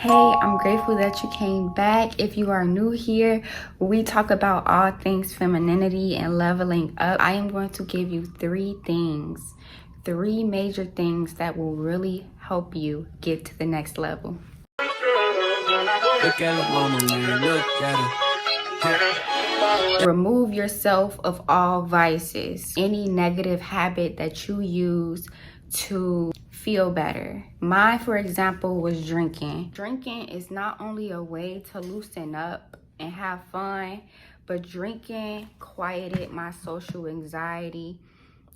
Hey, I'm grateful that you came back. If you are new here, we talk about all things femininity and leveling up. I am going to give you three major things that will really help you get to the next level. Look at it, mama, man. Look at it. Remove yourself of all vices, any negative habit that you use to feel better. Mine, for example, was drinking. Drinking is not only a way to loosen up and have fun, but drinking quieted my social anxiety.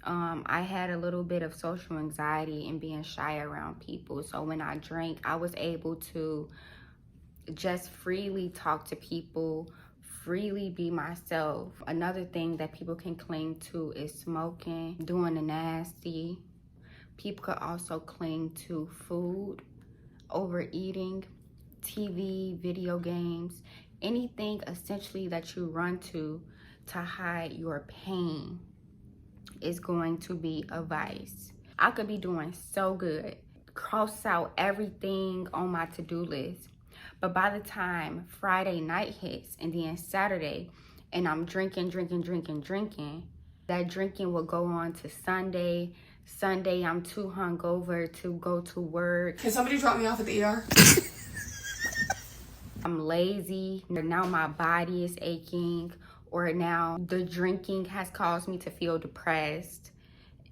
I had a little bit of social anxiety and being shy around people. So when I drank, I was able to just freely talk to people, freely be myself. Another thing that people can cling to is smoking, doing the nasty. People could also cling to food, overeating, TV, video games, anything essentially that you run to hide your pain is going to be a vice. I could be doing so good, cross out everything on my to-do list, but by the time Friday night hits and then Saturday, and I'm drinking, that drinking will go on to Sunday. Sunday, I'm too hungover to go to work. Can somebody drop me off at the ER? I'm lazy. Now my body is aching, or now the drinking has caused me to feel depressed.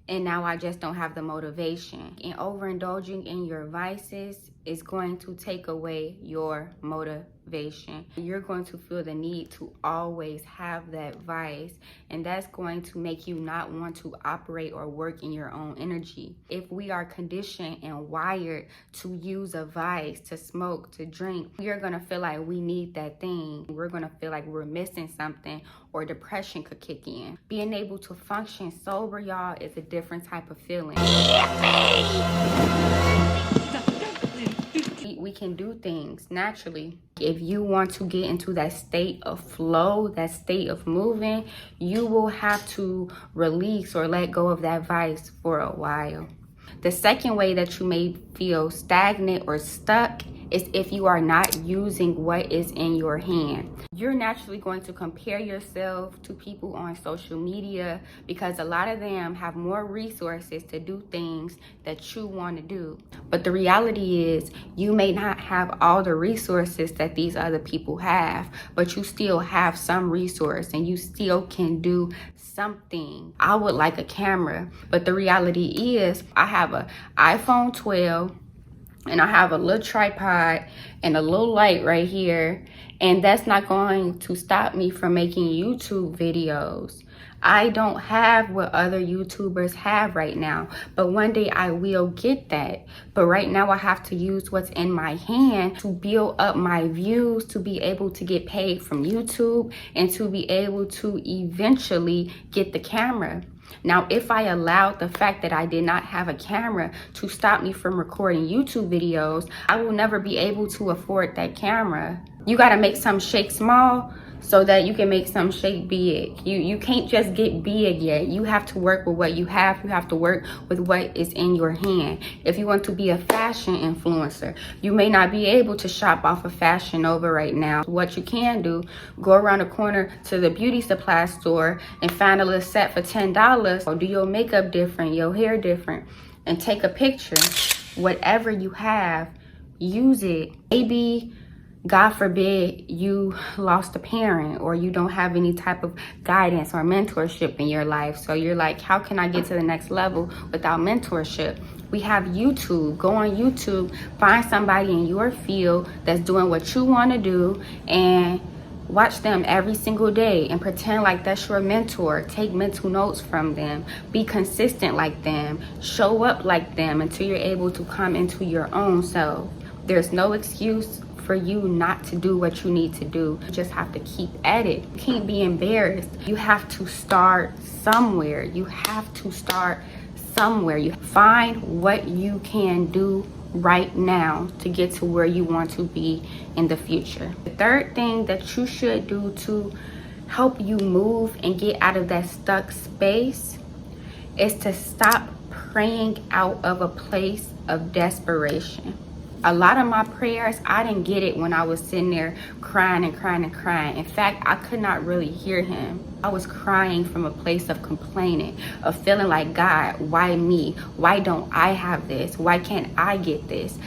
And now I just don't have the motivation. And overindulging in your vices is going to take away your motivation. You're going to feel the need to always have that vice, and that's going to make you not want to operate or work in your own energy. If we are conditioned and wired to use a vice, to smoke, to drink, we're gonna feel like we need that thing. We're gonna feel like we're missing something, or depression could kick in. Being able to function sober, y'all, is a different type of feeling. We can do things naturally. If you want to get into that state of flow, that state of moving, you will have to release or let go of that vice for a while. The second way that you may feel stagnant or stuck is if you are not using what is in your hand. You're naturally going to compare yourself to people on social media because a lot of them have more resources to do things that you want to do. But the reality is you may not have all the resources that these other people have, but you still have some resource and you still can do something. I would like a camera, but the reality is I have an iPhone 12 and I have a little tripod and a little light right here, and that's not going to stop me from making YouTube videos. I don't have what other YouTubers have right now, but one day I will get that. But right now I have to use what's in my hand to build up my views, to be able to get paid from YouTube, and to be able to eventually get the camera. Now, if I allowed the fact that I did not have a camera to stop me from recording YouTube videos, I will never be able to afford that camera. You gotta make some shake small so that you can make some shake big. You can't just get big yet. You have to work with what you have. You have to work with what is in your hand. If you want to be a fashion influencer, you may not be able to shop off of Fashion Nova right now. What you can do, go around the corner to the beauty supply store and find a little set for $10, or do your makeup different, your hair different, and take a picture. Whatever you have, use it. Maybe, God forbid, you lost a parent or you don't have any type of guidance or mentorship in your life. So you're like, how can I get to the next level without mentorship? We have YouTube. Go on YouTube, find somebody in your field that's doing what you want to do, and watch them every single day and pretend like that's your mentor. Take mental notes from them. Be consistent like them. Show up like them until you're able to come into your own self. There's no excuse for you not to do what you need to do. You just have to keep at it. You can't be embarrassed. You have to start somewhere. You have to start somewhere. You find what you can do right now to get to where you want to be in the future. The third thing that you should do to help you move and get out of that stuck space is to stop praying out of a place of desperation. A lot of my prayers, I didn't get it when I was sitting there crying and crying and crying. In fact, I could not really hear him. I was crying from a place of complaining, of feeling like, God, why me? Why don't I have this? Why can't I get this?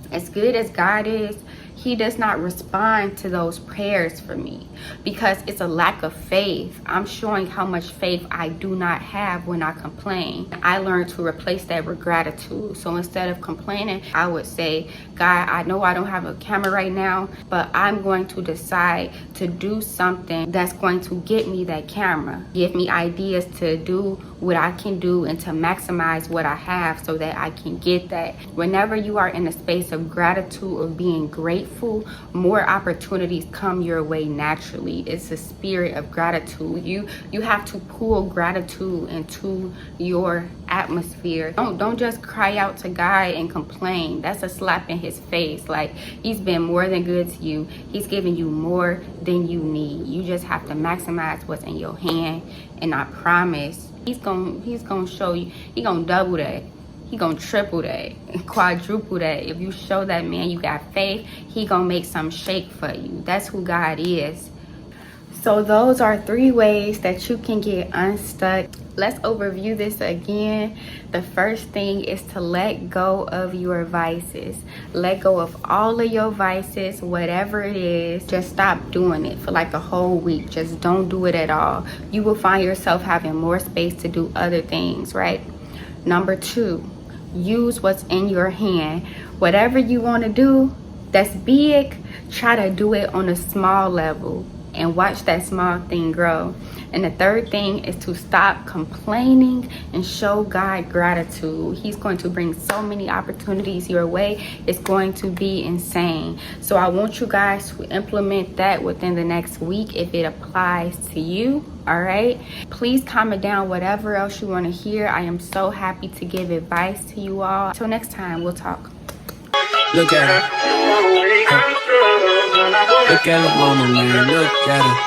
As good as God is, he does not respond to those prayers for me because it's a lack of faith. I'm showing how much faith I do not have when I complain. I learned to replace that with gratitude. So instead of complaining, I would say, God, I know I don't have a camera right now, but I'm going to decide to do something that's going to get me that camera. Give me ideas to do what I can do and to maximize what I have so that I can get that. Whenever you are in a space of gratitude or being grateful, more opportunities come your way naturally. It's a spirit of gratitude. You have to pull gratitude into your atmosphere. Don't just cry out to God and complain. That's a slap in his face. Like, he's been more than good to you. He's giving you more than you need. You just have to maximize what's in your hand, and I promise he's gonna show you. He gonna double that. He gonna triple that and quadruple that. If you show that man you got faith, he gonna make some shake for you. That's who God is. So those are 3 ways that you can get unstuck. Let's overview this again. The first thing is to let go of your vices. Let go of all of your vices, whatever it is. Just stop doing it for like a whole week. Just don't do it at all. You will find yourself having more space to do other things, right? Number 2, use what's in your hand. Whatever you want to do that's big, try to do it on a small level and watch that small thing grow. And the third thing is to stop complaining and show God gratitude. He's going to bring so many opportunities your way. It's going to be insane. So I want you guys to implement that within the next week if it applies to you. All right, please comment down whatever else you want to hear. I am so happy to give advice to you all. Till next time, we'll talk. Look at her. Look at her mama, man. Look at her.